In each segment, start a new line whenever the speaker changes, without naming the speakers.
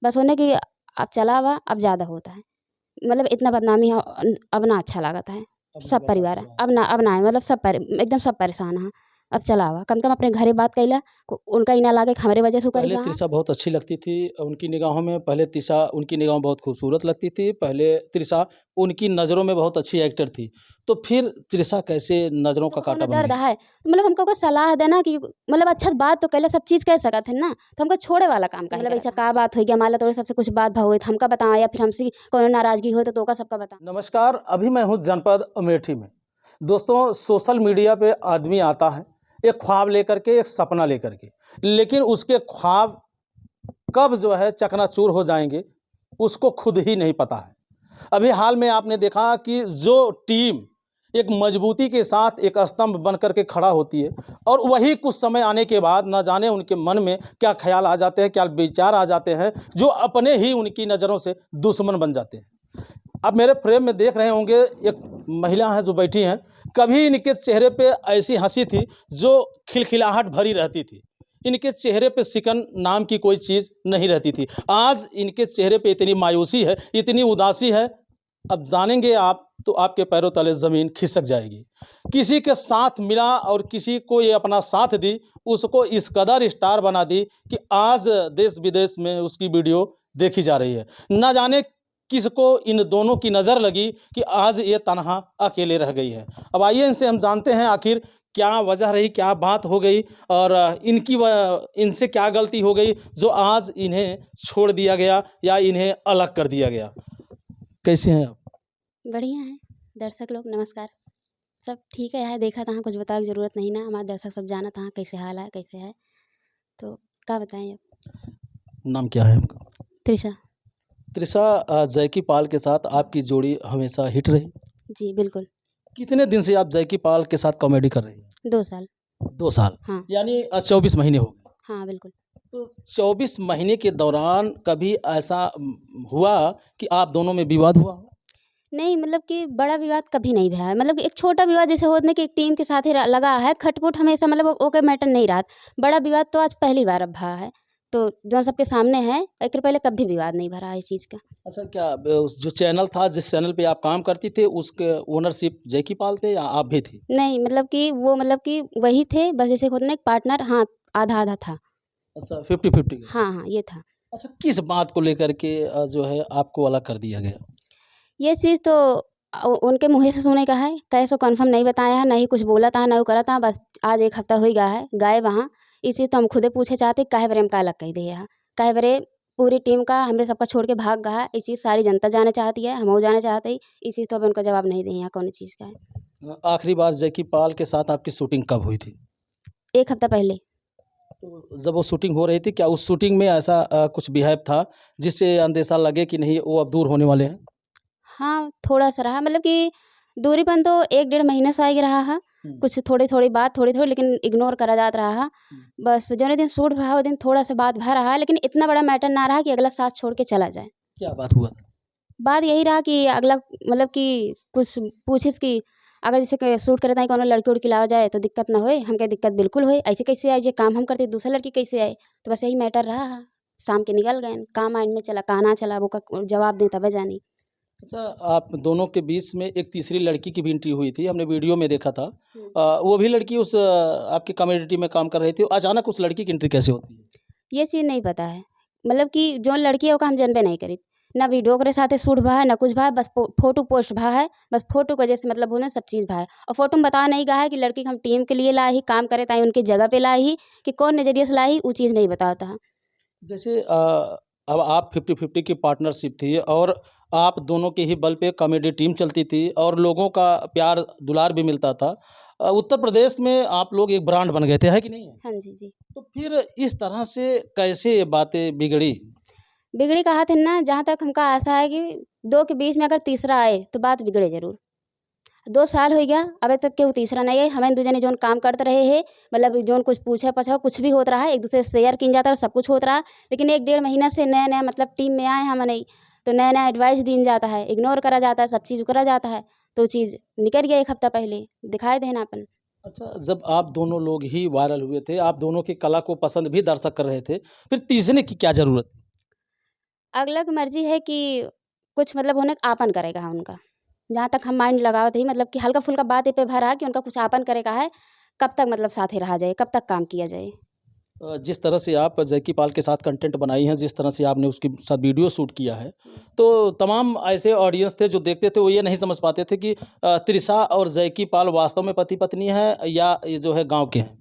बस होने की अब चला हुआ अब ज़्यादा होता है, मतलब इतना बदनामी अब ना अच्छा लागत है।
अब नहीं
सब
बर्दाश्त
परिवार
हो
है
रहा है।
अब ना है, मतलब एकदम सब परेशान हैं। अब चला हुआ कम से कम अपने घरे बात कैला उनका ही ना लागे कि हमारे वजह से करी
पहले
वहाँ।
तृषा बहुत अच्छी लगती थी उनकी निगाहों में, पहले तृषा उनकी निगाहों में बहुत खूबसूरत लगती थी, पहले तृषा उनकी नज़रों में बहुत अच्छी एक्टर थी। तो फिर तृषा कैसे नज़रों
तो
का कांटा
कौनो
बन
दर्द
गई?
है तो मतलब हमको कोई सलाह देना कि मतलब अच्छा बात तो कैला सब चीज़ कह सकत है ना, तो हमको छोड़े वाला काम का मतलब ऐसा का बात हो गया मान ला तोरे सबसे कुछ बात भाव हमका बताओ या फिर हमसे कोनो नाराज़गी हो तो तोका सबका बता।
नमस्कार, अभी मैं हूँ जनपद अमेठी में। दोस्तों, सोशल मीडिया पे आदमी आता है, एक ख्वाब लेकर के, एक सपना लेकर के, लेकिन उसके ख्वाब कब जो है चकनाचूर हो जाएँगे, उसको खुद ही नहीं पता है। अभी हाल में आपने देखा कि जो टीम एक मजबूती के साथ एक स्तंभ बन कर के खड़ा होती है और वही कुछ समय आने के बाद न जाने उनके मन में क्या ख्याल आ जाते हैं, क्या विचार आ जाते हैं, जो अपने ही उनकी नज़रों से दुश्मन बन जाते हैं। आप मेरे फ्रेम में देख रहे होंगे, एक महिला हैं जो बैठी हैं, कभी इनके चेहरे पे ऐसी हंसी थी जो खिलखिलाहट भरी रहती थी। इनके चेहरे पे सिकन नाम की कोई चीज़ नहीं रहती थी। आज इनके चेहरे पे इतनी मायूसी है, इतनी उदासी है, अब जानेंगे आप तो आपके पैरों तले ज़मीन खिसक जाएगी। किसी के साथ मिला और किसी को ये अपना साथ दी, उसको इस कदर स्टार बना दी कि आज देश-विदेश में उसकी वीडियो देखी जा रही है। ना जाने किसको इन दोनों की नज़र लगी कि आज ये तन्हा अकेले रह गई है। अब आइए इनसे हम जानते हैं आखिर क्या वजह रही, क्या बात हो गई और इनसे क्या गलती हो गई जो आज इन्हें छोड़ दिया गया या इन्हें अलग कर दिया गया। कैसे हैं आप?
बढ़िया है। दर्शक लोग नमस्कार। सब ठीक है देखा तहाँ कुछ बताए की ज़रूरत नहीं ना, हमारे दर्शक सब जाना तहाँ कैसे हाल है कैसे है, तो का बताएँ अब?
नाम क्या है आपका?
त्रिशा।
त्रिशा, जैकी पाल के साथ आपकी जोड़ी हमेशा हिट रही।
जी, बिल्कुल।
कितने दिन से आप जैकी पाल के साथ कॉमेडी कर रही हैं?
2 साल।
2 साल,
हाँ।
यानी 24 महीने हो गए।
हाँ, बिल्कुल।
तो 24 महीने के दौरान कभी ऐसा हुआ कि आप दोनों में विवाद हुआ हो?
नहीं मतलब कि बड़ा विवाद कभी नहीं भया है, मतलब कि एक छोटा विवाद जैसे होत ना कि एक टीम के साथ ही लगा है, खटपुट हमेशा मतलब ओके मैटर नहीं रहत। बड़ा विवाद तो आज पहली बार अब भा है, तो जौन सबके सामने है, एकरे पहले कभी विवाद नहीं भरा है इस चीज़ का।
अच्छा, क्या उस जो चैनल था, जिस चैनल पे आप काम करती थे, उसके ओनरशिप जैकी पाल थे या आप भी थी?
नहीं मतलब कि वो मतलब कि वही थे, बस जैसे होता है ना एक पार्टनर हाँ, आधा-आधा था।
अच्छा, 50-50 के।
हाँ, हाँ, ये था।
अच्छा, किस बात को लेकर के जो है आपको अलग कर दिया गया?
ये चीज़ तो उनके मुँहे से सुने का है, कैसो कन्फर्म नहीं बताया है, ना ही कुछ बोला था, ना वो करा था, बस आज 1 हफ्ता होई गया है, गए वहाँ। इस चीज़ तो हम खुदे पूछे चाहते काहे बरे हमका अलग कई दिए है। काहे बरे पूरी टीम का हमरे सबका छोड़ के भाग गया है, ये चीज़ सारी जनता जानना चाहती है, हमहू जानना चाहते ही, इस चीज़ तो अभी उनका जवाब नहीं दिए हैं कौनो चीज़ का है।
आखिरी बार जैकी पाल के साथ आपकी शूटिंग कब हुई थी?
1 हफ्ता पहले।
तो जब वो शूटिंग हो रही थी, क्या उस शूटिंग में ऐसा कुछ बिहेव था, जिससे अंदेशा लगे कि नहीं वो अब दूर होने वाले हैं?
हाँ, थोड़ा-सा रहा मतलब कि दूरीपन तो 1 डेढ़ महीने से ही रहा है।
हुँ।
कुछ थोड़ी-थोड़ी बात थोड़ी-थोड़ी लेकिन इग्नोर करा जात रहा है।
हुँ।
बस जौने दिन शूट भा वो दिन थोड़ा-सा बात भा रहा है लेकिन इतना बड़ा मैटर ना रहा कि अगला साथ छोड़ के चला जाए।
क्या बात हुआ था?
बात यही रहा कि अगला मतलब कि कुछ पूछिस कि अगर जैसे कि शूट करे ताहीं कौनो लड़की-उड़की लावा जाए तो दिक्कत ना होए? हम कहे दिक्कत बिल्कुल होए, ऐसे कैसे आई जे काम हम करते दूसरा लड़की कैसे आई? तो बस यही मैटर रहा है। शाम के निकल गए, का माइंड में चला, का ना चला वो का जवाब दें तबे जानी।
अच्छा, आप दोनों के बीच में एक तीसरी लड़की की भी एंट्री हुई थी, हमने वीडियो में देखा था।
हुँ।
वो भी लड़की उस आपकी कम्युनिटी में काम कर रही थी, अचानक उस लड़की की एंट्री कैसे होती है?
ये चीज़ नहीं पता है। मतलब कि जौन लड़की है ओका हम जानबे नहीं करित। ना वीडियो ओकरे साथे शूट भा है, ना कुछ भा है, बस फ़ोटो पोस्ट भा है। बस फ़ोटो के वजह से मतलब होना सब चीज़ भा है। और फ़ोटो में बतावा नहीं गया है कि लड़की के हम टीम के लिए लाए ही, काम करे ताहीं उनकी जगह पे लाए ही, कि कौन नज़रिए से लाए ही, वो चीज़ नहीं बतावता है।
जैसे अब आप 50-50 की पार्टनरशिप थी और आप दोनों के ही बल पे कॉमेडी टीम चलती थी और लोगों का प्यार दुलार भी मिलता था। उत्तर प्रदेश में आप लोग एक ब्रांड बन गए थे, है कि नहीं?
हाँ जी, जी।
तो फिर इस तरह से कैसे ये बातें बिगड़ी?
बिगड़ी कहा थे ना, जहाँ तक हमका आशा है कि 2 के बीच में अगर तीसरा आए, तो बात बिगड़े ज़रूर। 2 साल हो गया, अबे तक केहू तीसरा नहीं आई। हमइन दुजने जौन काम करते रहे हे, मतलब जौन कुछ पूछा-पाछा कुछ भी होत रहा है, एक-दूसरे से शेयर किन जाता रहा, सब कुछ होत रहा। लेकिन 1 डेढ़ महीना से नया-नया मतलब टीम में आए हैं हमनई, तो नया-नया एडवाइस दीन जाता है, इग्नोर करा जाता है, सब चीज़ करा जाता है। तो वो चीज़ निकल गया 1 हफ्ता पहले, दिखाए देन आपन।
अच्छा, जब आप दोनों लोग ही वायरल हुए थे, आप दोनों की कला को पसंद भी दर्शक कर रहे थे, फिर तीसरे की क्या ज़रूरत थी?
अगला की मर्जी है कि कुछ मतलब होने आपन करेगा उनका, जहाँ तक हम माइंड लगावत ही मतलब कि हल्का फुल्का बात ए पे भर है कि उनका कुछ आपन करेगा है, कब तक मतलब साथे रहा जाए, कब तक काम किया जाए।
जिस तरह से आप जैकी पाल के साथ कंटेंट बनाई हैं, जिस तरह से आपने उसके साथ वीडियो शूट किया है, तो तमाम ऐसे ऑडियंस थे जो देखते थे, वो ये नहीं समझ पाते थे कि त्रिशा और जैकी पाल वास्तव में पति पत्नी है या ये जो है गाँव के हैं।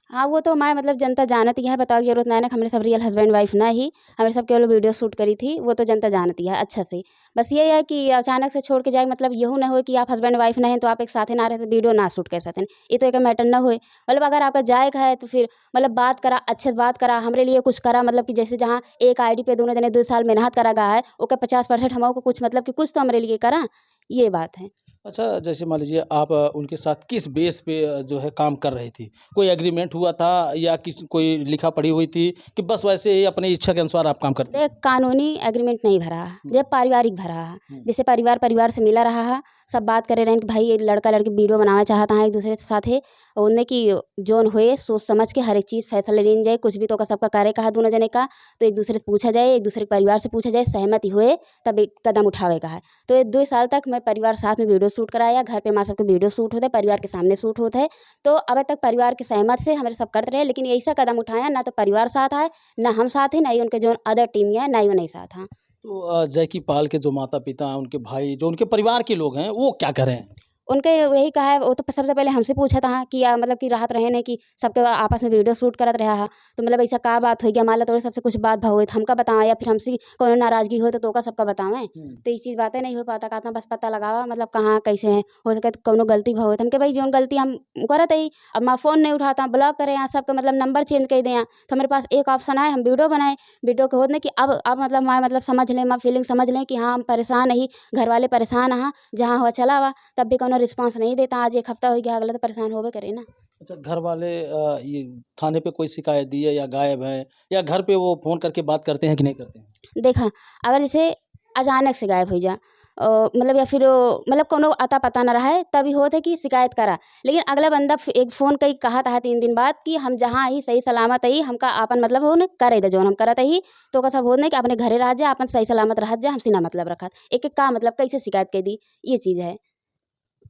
हाँ, वो तो हमारे मतलब जनता जानती है, बतावे की ज़रूरत नहीं है, हमरे सब रियल हस्बैंड वाइफ ना ही, हमरे सब केवल वीडियो शूट करी थी, वो तो जनता जानती है अच्छा से। बस ये है कि अचानक से छोड़ के जाए मतलब यूँ ना हो कि आप हस्बैंड वाइफ नहीं हैं, तो आप एक साथे ना रहे तो वीडियो ना शूट कर सकते। ये तो एक मैटर ना होए। मतलब अगर आपका जायज़ है तो फिर मतलब बात करा, अच्छे से बात करा, हमरे लिए कुछ करा मतलब कि जैसे जहाँ एक आईडी पे दोनों जने 2 साल मेहनत करा गया है, ओके 50% हमको कुछ मतलब कि कुछ तो हमरे लिए करा, ये बात है।
अच्छा, जैसे मान लीजिए आप उनके साथ किस बेस पे जो है काम कर रही थी? कोई एग्रीमेंट हुआ था या कोई लिखा पढ़ी हुई थी कि बस वैसे ही अपनी इच्छा के अनुसार आप काम करती थी?
देख कानूनी एग्रीमेंट नहीं भरा है, जब पारिवारिक भरा है। जैसे परिवार से मिला रहा है, सब बात करे रहें कि भाई ये लड़का लड़की वीडियो बनाना चाहता है एक दूसरे के साथे, उनने की जोन होए सोच समझ के हर एक चीज़ फैसला लेन जाए, कुछ भी तो का सबका कार्य कहा दोनों जने का, तो एक दूसरे से पूछा जाए, एक दूसरे के परिवार से पूछा जाए, सहमति होए तब एक कदम उठावेगा है। तो ये 2 साल तक मैं परिवार साथ में वीडियो शूट कराया, घर पे हमारे सबके वीडियो शूट होता है, परिवार के सामने शूट होता है। तो अभी तक परिवार के सहमत से हमारे सब करते रहे, लेकिन ऐसा कदम उठाया ना तो परिवार साथ आए, ना हम साथ हैं, ना ही उनके जो अदर टीम है, ना ही वो नहीं साथ हैं।
तो जैकी पाल के जो माता-पिता हैं, उनके भाई, जो उनके परिवार के लोग हैं, वो क्या कह रहे हैं?
उनके यही कहा है, वो तो सबसे पहले हमसे पूछा था कि मतलब कि राहत रहे ने कि सबके आपस में वीडियो शूट करत रहा है, तो मतलब ऐसा का बात हो गया मान ला तोरे सबसे कुछ बात भा होई तो हमका बतावा या फिर हमसे कोनो नाराज़गी हो तो तोका सबका बतावें। तो इस चीज़ बातें नहीं हो पाता कहता बस पता लगावा मतलब कहाँ कैसे हैं, हो सके तो कोनो गलती भा होई तो हमके भाई जौन गलती हम करत हई, अब मैं फ़ोन नहीं उठाता ब्लॉक करे यहाँ सबके मतलब नंबर चेंज कर दें तो हमारे पास एक ऑप्शन आए हम वीडियो बनाए, वीडियो के होत ना कि अब मतलब मैं मतलब समझ लें, मैं फीलिंग समझ लें कि हाँ हम परेशान ही, घर वाले परेशान हैं, जहाँ हुआ चला वा तब भी कोनो रिस्पॉन्स नहीं देता, आज 1 हफ्ता हो गया अगला तो परेशान होबे करे ना।
अच्छा, घर वाले ये थाने पे कोई शिकायत दी है या गायब हैं या घर पे वो फ़ोन करके बात करते हैं कि नहीं करते हैं?
देखा अगर जैसे अचानक से गायब हो जा मतलब या फिर मतलब कोनो अता पता ना रहा तभी होत है कि शिकायत करा, लेकिन अगला बंदा एक फ़ोन कई कहा था 3 दिन बाद कि हम जहाँ ही सही सलामत हई हमका आपन मतलब हो न करे दे जौन हम करत हई, तो ओका सब होत नहीं कि अपने घरे रह जा अपन सही सलामत रहत जा हमसे ना मतलब रखत। एक-एक का मतलब कैसे शिकायत कर दी, ये चीज़ है।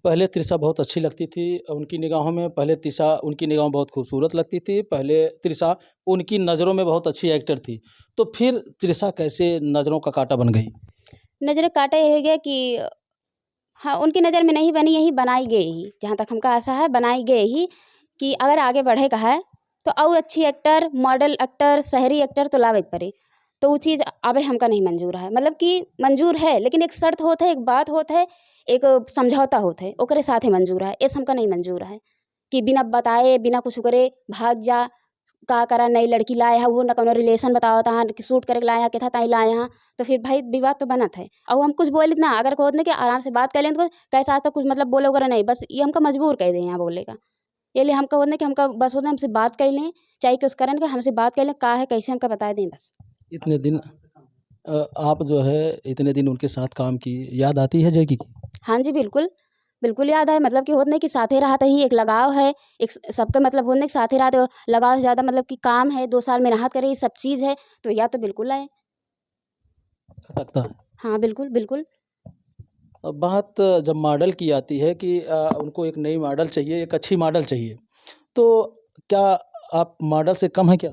पहले त्रिशा बहुत अच्छी लगती थी उनकी निगाहों में, पहले त्रिशा उनकी निगाहों में बहुत खूबसूरत लगती थी, पहले त्रिशा उनकी नज़रों में बहुत अच्छी एक्टर थी। तो फिर त्रिशा कैसे नज़रों का काँटा बन गई?
नज़र काटा ये हो गया कि हाँ, उनकी नज़र में नहीं बनी, यही बनाई गई ही, जहाँ तक हमका आशा है बनाई गई ही कि अगर आगे बढ़ेगा है, तो और अच्छी एक्टर, मॉडल एक्टर, शहरी एक्टर तो लावे के पड़ी। तो वो चीज़ अबे हमका नहीं मंज़ूर है, मतलब कि मंज़ूर है, लेकिन एक शर्त होत है, एक बात होत है, एक समझौता होत है, ओकरे साथे मंज़ूर है, ऐसे हमका नहीं मंज़ूर है कि बिना बताए, बिना कुछ करे भाग जा, का करा नई लड़की लाए हैं, वो ना कौनो रिलेशन बतावत हन कि शूट करे के लाए हैं, केथा ताई लाए हैं, तो फिर भाई विवाद तो बनत है। और हम कुछ बोलित ना अगर कहत ना कि आराम से बात कर लें तो कैसा आज तक कुछ मतलब बोले वगैरह नहीं, बस ये हमका मजबूर कर दें यहाँ बोले का। ये लिए हमका होत ना कि हमका बस होत ना हमसे बात कर लें, चाहे कुछ करन के हमसे बात कर लें, का है कैसे हमका बता दें बस।
इतने दिन आप जो है इतने दिन उनके साथ काम की, याद आती है जैकी की?
हाँ जी, बिल्कुल। बिल्कुल याद है मतलब कि होत नहीं कि साथे रहते ही एक लगाव है, एक सबके मतलब होत नहीं कि साथे रहते हो, लगाव से ज़्यादा मतलब कि काम है, 2 साल मेहनत करे, ये सब चीज़ है, तो याद तो बिल्कुल आए।
खटकता है।
हाँ, बिल्कुल, बिल्कुल।
बात जब मॉडल की आती है कि उनको एक नई मॉडल चाहिए, एक अच्छी मॉडल चाहिए, तो क्या आप मॉडल से कम हैं क्या?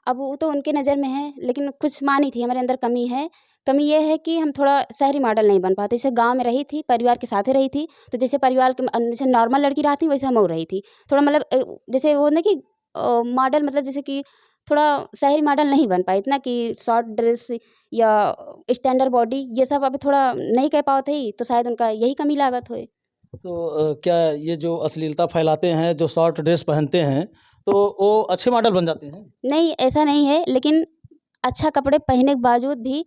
अब वो तो उनकी नज़र में है, लेकिन कुछ मानी थी हमारे अंदर कमी है। कमी ये है कि हम थोड़ा शहरी मॉडल नहीं बन पाते। जैसे गाँव में रही थी, परिवार के साथ ही रही थी, तो जैसे परिवार के जैसे नॉर्मल लड़की रहती वैसे हम और रही थी। थोड़ा मतलब जैसे वो ना कि मॉडल मतलब जैसे कि थोड़ा शहरी मॉडल नहीं बन पाई इतना कि शॉर्ट ड्रेस या स्टैंडर्ड बॉडी ये सब अभी थोड़ा नहीं कर पावत हई, तो शायद उनका यही कमी लागत होए।
तो क्या ये जो अश्लीलता फैलाते हैं, जो शॉर्ट ड्रेस पहनते हैं, तो वो अच्छे मॉडल बन जाते हैं?
नहीं, ऐसा नहीं है, लेकिन अच्छा कपड़े पहनने के बावजूद भी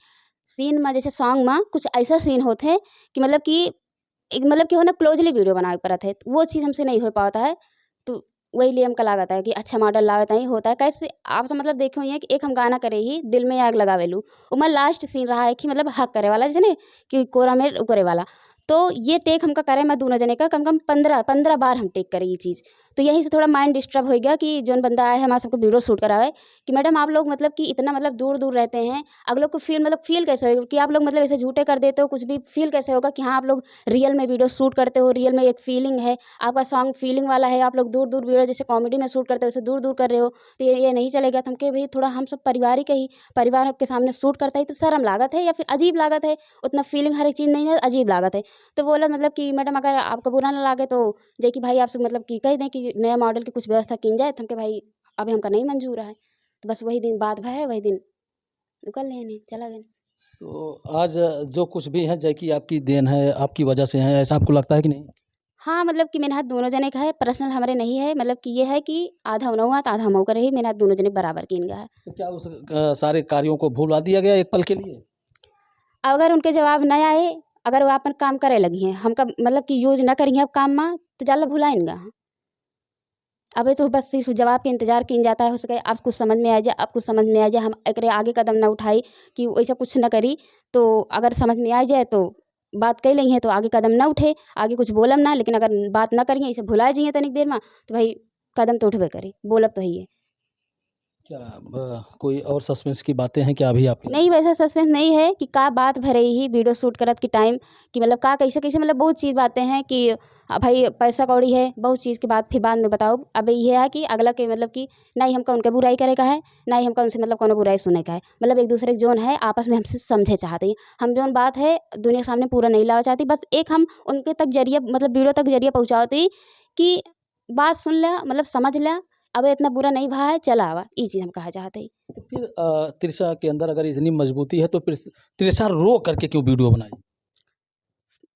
सीन में जैसे सॉन्ग में कुछ ऐसा सीन होत है कि मतलब कि एक मतलब कि हो ना क्लोज़ली वीडियो बनावे पड़त है, वो चीज़ हमसे नहीं हो पाता है। तो वही लिए हमका लागत है कि अच्छा मॉडल लावत हई होता है। कैसे आप तो मतलब देखे होई हैं कि एक हम गाना करे ही दिल में आग लगावेलू, ओमा लास्ट सीन रहा है कि मतलब हग करे वाला जैसे नहीं कि कोरा में उ करे वाला। तो ये टेक हमका करे में दोनों जने का कम 15 बार हम टेक करे ये चीज़। तो यहीं से थोड़ा माइंड डिस्टर्ब हो गया कि जौन बंदा आया है हमारे सबको वीडियो शूट करावे कि मैडम आप लोग मतलब कि इतना मतलब दूर दूर रहते हैं, अगर लोग को फील कैसे होगा कि आप लोग मतलब ऐसे झूठे कर देते हो, कुछ भी फील कैसे होगा कि हाँ आप लोग रियल में वीडियो शूट करते हो, रियल में एक फीलिंग है, आपका सॉन्ग फीलिंग वाला है, आप लोग दूर दूर वीडियो जैसे कॉमेडी में शूट करते हो वैसे दूर दूर कर रहे हो, तो ये नहीं चलेगा। तो हम कहे भाई थोड़ा हम सब पारिवारिक ही परिवार के सामने शूट करता है तो शर्म लागत है या फिर अजीब लागत है, उतना फीलिंग हर एक चीज़ नहीं है, अजीब लागत है। तो बोला मतलब कि मैडम अगर आपको बुरा ना लागे तो जे कि भाई आपसे मतलब कि कह दें कि नया मॉडल की कुछ व्यवस्था की जाए। तो हम कहे भाई अभी हमका नहीं मंजूर है। तो बस वही दिन बात भय वही दिन निकल लेने चला गया।
तो आज जो कुछ भी है जय की आपकी देन है, आपकी वजह से है, ऐसा आपको लगता है कि नहीं?
हाँ, मतलब कि मेहनत दोनों जने का है, पर्सनल हमारे नहीं है, मतलब कि ये है कि आधा उनहुआ तो आधा हमहू का रही, मेहनत दोनों जने बराबर की इनका है।
तो क्या उस सारे कार्यों को भुलवा दिया गया एक पल के लिए?
अगर उनके जवाब नहीं आए, अगर वो अपन काम करे लगी हैं, हमका मतलब कि यूज़ ना करी हैं अब काम में, तो जाला भुलाएँगा। अबे तो बस सिर्फ जवाब के इंतज़ार किन जाता है, हो सके अब कुछ समझ में आ जाए, अब कुछ समझ में आ जाए, हम एकरे आगे कदम ना उठाई कि वैसा कुछ ना करी, तो अगर समझ में आ जाए तो बात कह लई हैं तो आगे कदम ना उठे, आगे कुछ बोलब ना, लेकिन अगर बात ना करिए, ऐसे भुलाए जाइए तनिक देर में, तो भाई कदम तो उठबे करी, बोलब तो हइये।
क्या कोई और सस्पेंस की बातें हैं क्या अभी आपके?
नहीं वैसा सस्पेंस नहीं है कि का बात भरे ही वीडियो शूट करत के टाइम कि मतलब का कैसे मतलब बहुत चीज़ बातें हैं कि भाई पैसा कौड़ी है, बहुत चीज़ की बात फिर बाद में बताओ। अब ये है कि अगला के मतलब कि नहीं हमका उनके बुराई करे का है, नहीं हमका उनसे मतलब कोनो बुराई सुने का है, मतलब एक दूसरे के जोन है आपस में हम सिर्फ समझे चाहते हैं, हम जोन बात है दुनिया के सामने पूरा नहीं लाना चाहती, बस एक हम उनके तक जरिए मतलब वीडियो तक जरिए पहुँचाती कि बात सुन लिया मतलब समझ लिया, अब इतना बुरा नहीं भा है चला आवा, ये चीज़ हम कहा चाहते हैं।
तो फिर तृषा के अंदर अगर इतनी मजबूती है तो फिर तृषा रो करके क्यों वीडियो बनाई?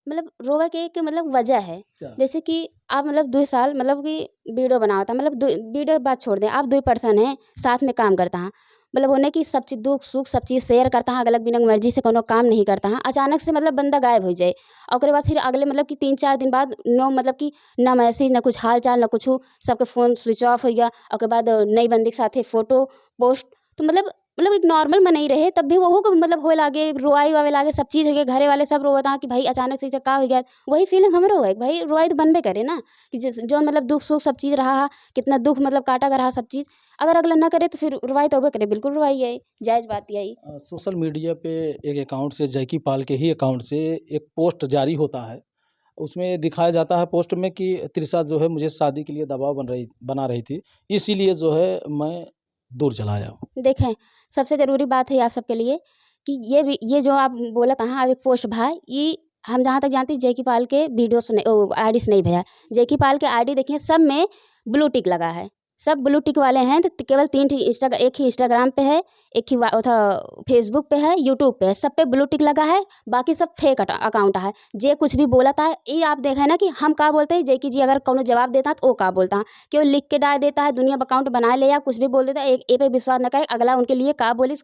मतलब रोवे के एक मतलब वजह है,
क्या?
जैसे कि आप मतलब 2 साल मतलब कि वीडियो बनावता मतलब वीडियो की बात छोड़ दें, आप 2 पर्सन हैं साथ में काम करता हाँ, मतलब होने की सब चीज़ दुख सुख सब चीज़ शेयर करता हाँ, अलग बिना मर्जी से कोनो काम नहीं करता हाँ, अचानक से मतलब बंदा गायब हो जाए और ओकरे बाद फिर अगले मतलब कि 3-4 दिन बाद नो मतलब कि ना मैसेज ना कुछ हाल चाल ना कुछ, सबके फ़ोन स्विच ऑफ हो गया, ओकर बाद नई बंदी के साथे फ़ोटो पोस्ट, तो मतलब एक नॉर्मल में नहीं रहे तब भी वहू को मतलब होए लागे रोआई वावे लागे सब चीज़ हो गया, घरे वाले सब रोवता कि भाई अचानक से ऐसे का हो गया, वही फीलिंग हमरो है कि भाई रोआई तो बनबे करे ना कि जौन मतलब दुख सुख सब चीज़ रहा, कितना दुख मतलब काटा का रहा सब चीज़, अगर अगला ना करे तो फिर रोआई तो होबे करे, बिल्कुल रोआई है, जायज़ बात यही।
सोशल मीडिया पे एक अकाउंट से जैकी पाल के ही अकाउंट से एक पोस्ट जारी होता है। उसमें दिखाया जाता है पोस्ट में कि तृषा जो है मुझे शादी के लिए दबाव बना रही थी, इसीलिए जो है मैं दूर चला आया हूँ।
देखें, सबसे ज़रूरी बात है आप सबके लिए कि ये जो आप बोलत हाँ, अब एक पोस्ट भा ये हम जहाँ तक जानती जैकी पाल के वीडियो से नहीं आईडी से नहीं भैया। जैकी पाल के आईडी देखिए सब में ब्लू टिक लगा है। सब ब्लू टिक वाले हैं तो केवल 3 ठी एक ही इंस्टाग्राम पे है, एक ही फेसबुक पे है, यूट्यूब पे है, सब पे ब्लू टिक लगा है, बाकी सब फेक अकाउंट है। जे कुछ भी बोलता है ये आप देखें ना कि हम का बोलते हैं जैकी जी अगर कौनो जवाब देता है तो वो का बोलता है। केवल लिख के डाल देता है, दुनिया अकाउंट बना ले या कुछ भी बोल देता है, एक ए पे विश्वास न करें, अगला उनके लिए का बोलिस,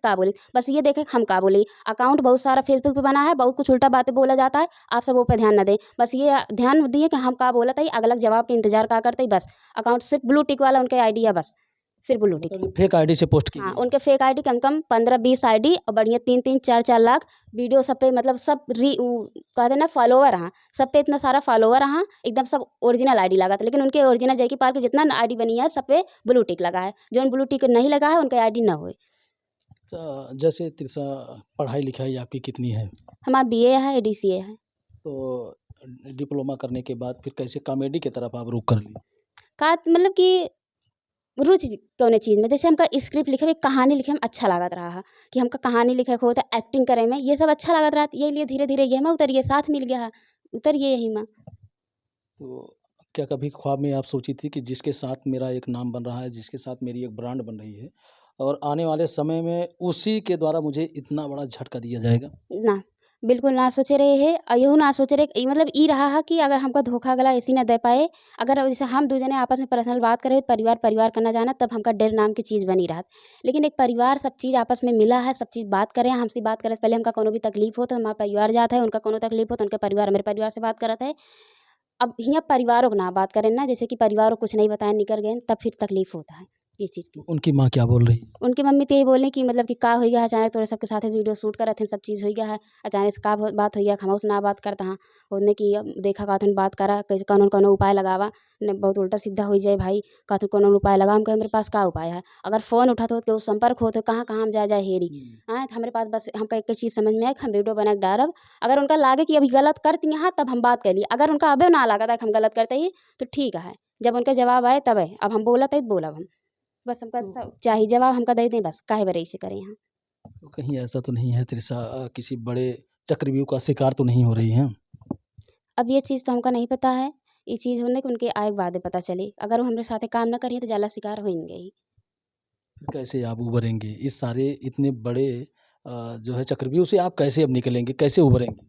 बस ये देखें हम का बोली। अकाउंट बहुत सारा फेसबुक पे बना है, बहुत कुछ उल्टा बातें बोला जाता है, आप सब वो पे ध्यान न दें। बस ये ध्यान दिए कि हम का बोलत हई, अगला के जवाब के इंतज़ार का करते ही बस। अकाउंट सिर्फ ब्लू टिक वाला उनके आईडी है बस, सिर्फ ब्लू टिक।
मतलब फेक आईडी से पोस्ट की
हाँ,
गई है।
उनके फेक आईडी कम कम 15-20 आईडी और बढ़िया 3-3 4-4 लाख वीडियो सब पे मतलब सब कहते ना फॉलोवर हाँ, सब पे इतना सारा फॉलोवर हाँ, एकदम सब ओरिजिनल आईडी लगा था, लेकिन उनके ओरिजिनल जैकी पाल के जितना आईडी बनी है सब पे ब्लू टिक लगा है, जो ब्लू टिक नहीं लगा है उनके आईडी ना होए।
जैसे तृषा पढ़ाई लिखाई आपकी कितनी है?
हमारा बीए है, डीसीए है।
तो डिप्लोमा करने के बाद फिर कैसे कॉमेडी की तरफ आप रुख कर ली?
का मतलब कि रुचि कौने चीज़ में, जैसे हमका स्क्रिप्ट लिखे में कहानी लिखे में अच्छा लागत रहा है कि हमका कहानी लिखे को होता एक्टिंग करे में ये सब अच्छा लागत रहा, यही लिए धीरे धीरे ये में उतरिए साथ मिल गया है, उतरिए यही में।
तो क्या कभी ख्वाब में आप सोची थी कि जिसके साथ मेरा एक नाम बन रहा है, जिसके साथ मेरी एक ब्रांड बन रही है और आने वाले समय में उसी के द्वारा मुझे इतना बड़ा झटका दिया जाएगा?
ना, बिल्कुल ना सोचे रहे है और यहू ना सोचे रहे ई मतलब ई रहा है कि अगर हमका धोखा गला ऐसी ना दे पाए, अगर जैसे हम 2 जने आपस में पर्सनल बात करे परिवार करना जाना तब हमका डर नाम की चीज़ बनी रहत। लेकिन एक परिवार सब चीज़ आपस में मिला है, सब चीज़ बात करे हमसे बात करे से पहले हमका कोनो भी तकलीफ हो तो हमारा परिवार जात है, उनका कोनो तकलीफ हो तो उनके परिवार मेरे परिवार से बात करत है। अब हियाँ परिवारों को ना बात करें ना, जैसे कि परिवारों को कुछ नहीं बताएँ निकल गए तब फिर तकलीफ होता है। ये चीज़ की।
उनकी माँ क्या बोल रही?
उनकी मम्मी तो यही बोली कि मतलब कि का हो गया है अचानक तोरे सबके साथ वीडियो शूट करत थे सब चीज़ हो गया है अचानक से का बात हो गया हम ना बात करता हाँ उन्हें कि देखा कहथन बात करा कैसे कौन उपाय लगावा ने बहुत उल्टा सीधा हो जाए भाई कहतु कौन उपाय लगा हम कहे मेरे पास का उपाय है अगर फ़ोन उठाते हो तो संपर्क होते कहाँ कहाँ हम जा हेरी हाँ तो हमारे पास बस हमका एक चीज़ समझ में आए कि हम वीडियो बना के डालब अगर उनका लागे कि अभी गलत करती हाँ तब हम बात कर लिए अगर उनका अबे ना लगा था कि हम गलत करते ही तो ठीक है जब उनका जवाब आए तब है अब हम बोला तो बोला हम बस हमका चाहिए जवाब हमका दे दें बस काहे बरे से करें यहाँ।
तो कहीं ऐसा तो नहीं है त्रिशा किसी बड़े चक्रव्यूह का शिकार तो नहीं हो रही है?
अब ये चीज़ तो हमका नहीं पता है ये चीज़ होने के उनके आए के बाद पता चली अगर वो हमारे साथ काम ना करिए तो जाला शिकार होंगे ही।
फिर कैसे आप उभरेंगे इस सारे इतने बड़े जो है चक्रव्यूह से आप कैसे अब निकलेंगे, कैसे उभरेंगे?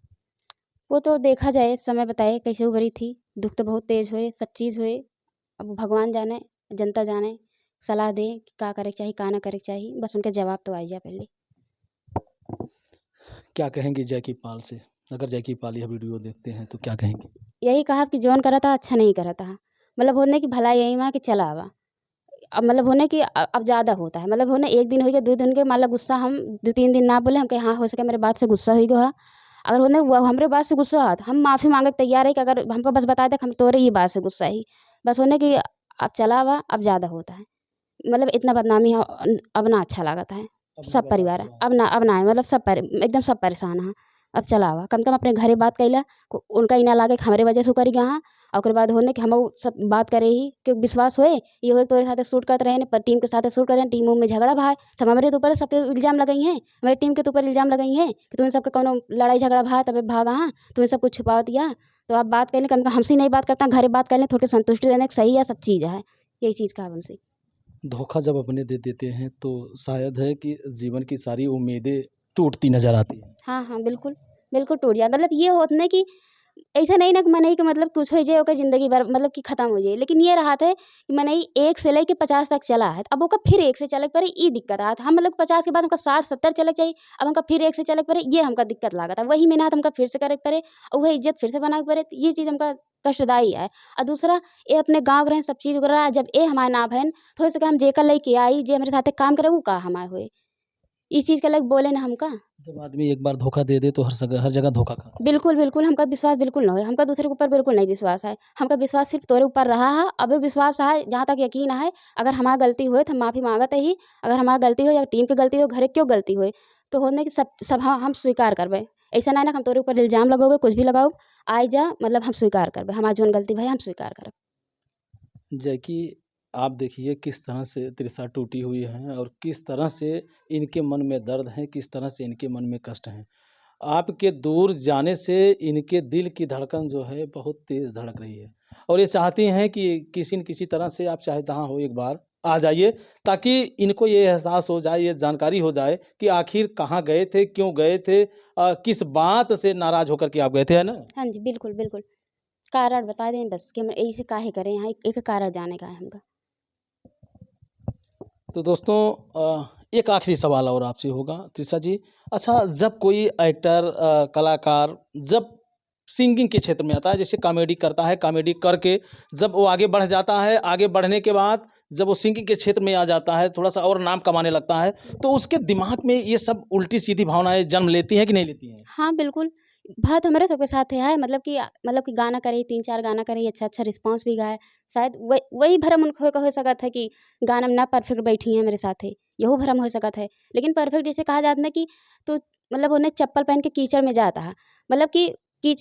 वो तो देखा जाए समय बताए कैसे उभरी थी दुख तो बहुत तेज हुए सब चीज़ हुए अब भगवान जाने जनता जाने सलाह दे कि का करे के चाहिए का ना करे के चाहिए बस उनके जवाब तो आई जा पहले।
क्या कहेंगे जैकी पाल से? अगर जैकी पाल यह वीडियो देखते हैं तो क्या कहेंगे?
यही कहा कि जौन करा था अच्छा नहीं करा था मतलब होने की भलाई यही माँ कि चला आवा अब मतलब होने की अब ज़्यादा होता है मतलब होने एक दिन हो गया 2 दिन के मान लो गुस्सा हम 2-3 दिन ना बोले हम कहे हाँ हो सके मेरे बात से गुस्सा हो गया अगर होने वो हमारे बात से गुस्सा हुआ तो हम माफ़ी मांगे के तैयार है कि अगर हमको बस बता दे कि हम तोरे ये बात से गुस्सा ही बस होने की अब चला हुआ अब ज़्यादा होता है मतलब इतना बदनामी अब ना अच्छा लागता है
अब नहीं
सब
बर्दाश्त
परिवार है
होगा?
अब ना है मतलब एकदम सब परेशान है अब चला हुआ कम से कम अपने घरे बात कैला उनका ही ना लागे कि हमारे वजह से करी गया और ओकर बाद होने कि हम सब बात करे ही कि विश्वास होए ये हो तोरे साथ शूट करते रहे पर टीम के साथ शूट कर रहे टीम में झगड़ा भाई सब हमारे तो ऊपर सबके इल्जाम लगाई हैं हमारे टीम के तो ऊपर इल्जाम लगाई हैं कि तुम सबके कोनो लड़ाई झगड़ा भा तब भागा हाँ तुम्हें सब कुछ छुपा दिया तो आप बात कर लें कम से कम हमसे नहीं बात करता घरे बात कर लें थोड़ी संतुष्टि देने की सही है सब चीज़ है यही चीज़ का हमसे।
धोखा जब अपने दे देते हैं तो शायद है कि जीवन की सारी उम्मीदें टूटती नजर आती हैं।
हाँ हाँ बिल्कुल बिल्कुल टूट जाए मतलब ये होत नहीं कि ऐसा नहीं ना कि मनई के मतलब कुछ हो जाए ओकर ज़िंदगी भर मतलब कि ख़त्म हो जाए लेकिन ये रहा था कि मनई 1 से लेके 50 तक चला है अब ओकर फिर 1 से चले के पड़े ई दिक्कत रहा था हम मतलब 50 के बाद हमका 60-70 चले के चाहिए अब हमका फिर 1 से चले के पड़े ये हमका दिक्कत लागत है वही मेहनत हमका फिर से करे के पड़े और वही इज्जत फिर से बनावे के पड़े ये चीज़ हमका कष्टदायी है और दूसरा ये अपने गाँव रहे सब चीज़ वगैरह जब ए हमारे ना भैन तो हो सके हम जेकर लइके आई जे हमारे साथे काम करे उ का हमारे होए इस चीज़ के लइके बोले ना हमका।
जब आदमी एक बार धोखा दे दे तो हर जगह धोखा खाता है।
बिल्कुल, बिल्कुल, हमका विश्वास बिल्कुल ना होए, हमका दूसरे के ऊपर बिल्कुल नहीं विश्वास है। हमका विश्वास सिर्फ़ तोरे ऊपर रहा है, अभी विश्वास है जहाँ तक यकीन है, अगर हमार गलती होए तो हम माफ़ी माँगत ही, अगर हमार गलती हो या टीम के गलती हो, घरे क्यों गलती होए, तो होने की सब हम स्वीकार करबे। ऐसा नहीं ना कि हम तोरे ऊपर इल्ज़ाम लगोगे, कुछ भी लगाओ, आइ जा मतलब हम स्वीकार करबे, हमार जौन गलती भई हम स्वीकार करब।
जैकि आप देखिए किस तरह से तृषा टूटी हुई है और किस तरह से इनके मन में दर्द है, किस तरह से इनके मन में कष्ट है। आपके दूर जाने से इनके दिल की धड़कन जो है बहुत तेज़ धड़क रही है और ये चाहती हैं कि किसी न किसी तरह से आप चाहे जहाँ हो एक बार आ जाइए ताकि इनको ये एहसास हो जाए, ये जानकारी हो जाए कि आखिर कहाँ गए थे, क्यों गए थे, किस बात से नाराज़ होकर के आप गए थे, है ना?
हाँ जी, बिल्कुल, बिल्कुल। कारण बता दें बस कि हम ऐसे काहे करे यहाँ, एक कारण जाने का है हमका।
तो दोस्तों एक आखिरी सवाल और आपसे होगा तृषा जी। अच्छा जब कोई एक्टर कलाकार जब सिंगिंग के क्षेत्र में आता है जैसे कॉमेडी करता है कॉमेडी करके जब वो आगे बढ़ जाता है आगे बढ़ने के बाद जब वो सिंगिंग के क्षेत्र में आ जाता है थोड़ा सा और नाम कमाने लगता है तो उसके दिमाग में ये सब उल्टी सीधी भावनाएं जन्म लेती हैं कि नहीं लेती हैं?
हाँ, बिल्कुल। बात हमारे सबके साथ है मतलब कि गाना करे 3-4 गाना करे अच्छा-अच्छा रिस्पॉन्स भी गाए। शायद वही भरम उनको हो सकत है कि गाना में ना परफेक्ट बैठी हैं मेरे साथे, यहू भरम हो सकत है। लेकिन परफेक्ट जैसे कहा जाता है ना कि तो मतलब उन्हें चप्पल पहन के कीचड़ में जाता है। मतलब कि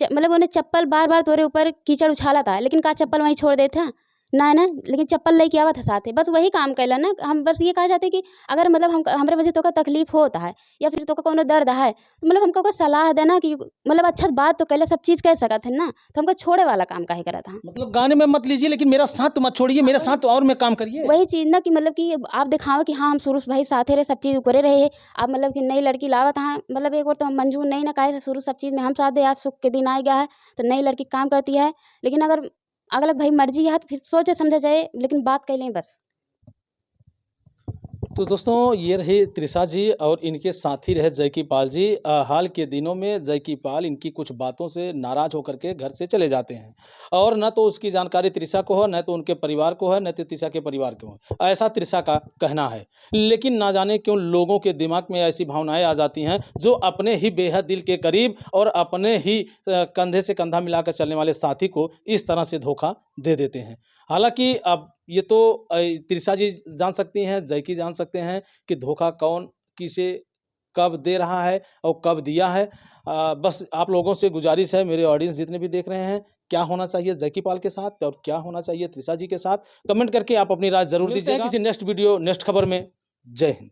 मतलब उन्हें चप्पल बार-बार तोरे ऊपर कीचड़ उछालत है, लेकिन का चप्पल वहीं छोड़ देत है? ना, ना, लेकिन चप्पल लेके आवत है साथे। बस वही काम कइला ना हम बस ये कहा जाता है कि अगर मतलब हम हमरे वजह तोका तकलीफ होत है या फिर तोका कोनो दर्द है मतलब हमको कोई सलाह देना कि मतलब अच्छा बात तो कहले सब चीज़ कह सकत है ना, तो हमको छोड़े वाला काम काहे करत हन।
मतलब गाने में मत लीजिए लेकिन मेरा साथ तो मत छोड़िए मेरे साथ तो और में काम करिए।
वही चीज़ ना कि मतलब कि आप दिखावा कि हाँ, हम शुरू से भाई साथे रहे, सब चीज़ करे रहे। आप मतलब कि नई लड़की लावत हाँ, मतलब एक बार तो हम मंजूर नहीं ना काहे से शुरू सब चीज़ में हम साथ दे, आज सुख के दिन आ गया है, तो नई लड़की काम करती है। लेकिन अगर अगला भाई मर्ज़ी है तो फिर सोचे समझे जाए, लेकिन बात कह लें बस।
तो दोस्तों ये रहे त्रिशा जी और इनके साथी रहे जैकी पाल जी। हाल के दिनों में जैकी पाल इनकी कुछ बातों से नाराज होकर के घर से चले जाते हैं और न तो उसकी जानकारी त्रिशा को है, न तो उनके परिवार को है, न तो त्रिशा के परिवार को है, ऐसा त्रिशा का कहना है। लेकिन ना जाने क्यों लोगों के दिमाग में ऐसी भावनाएं आ जाती हैं जो अपने ही बेहद दिल के करीब और अपने ही कंधे से कंधा मिलाकर चलने वाले साथी को इस तरह से धोखा दे देते हैं। हालांकि अब ये तो त्रिशा जी जान सकती हैं, जैकी जान सकते हैं कि धोखा कौन किसे कब दे रहा है और कब दिया है। बस आप लोगों से गुजारिश है, मेरे ऑडियंस जितने भी देख रहे हैं, क्या होना चाहिए जैकी पाल के साथ और क्या होना चाहिए त्रिशा जी के साथ, कमेंट करके आप अपनी राय जरूर दीजिएगा। किसी नेक्स्ट वीडियो नेक्स्ट खबर में। जय हिंद।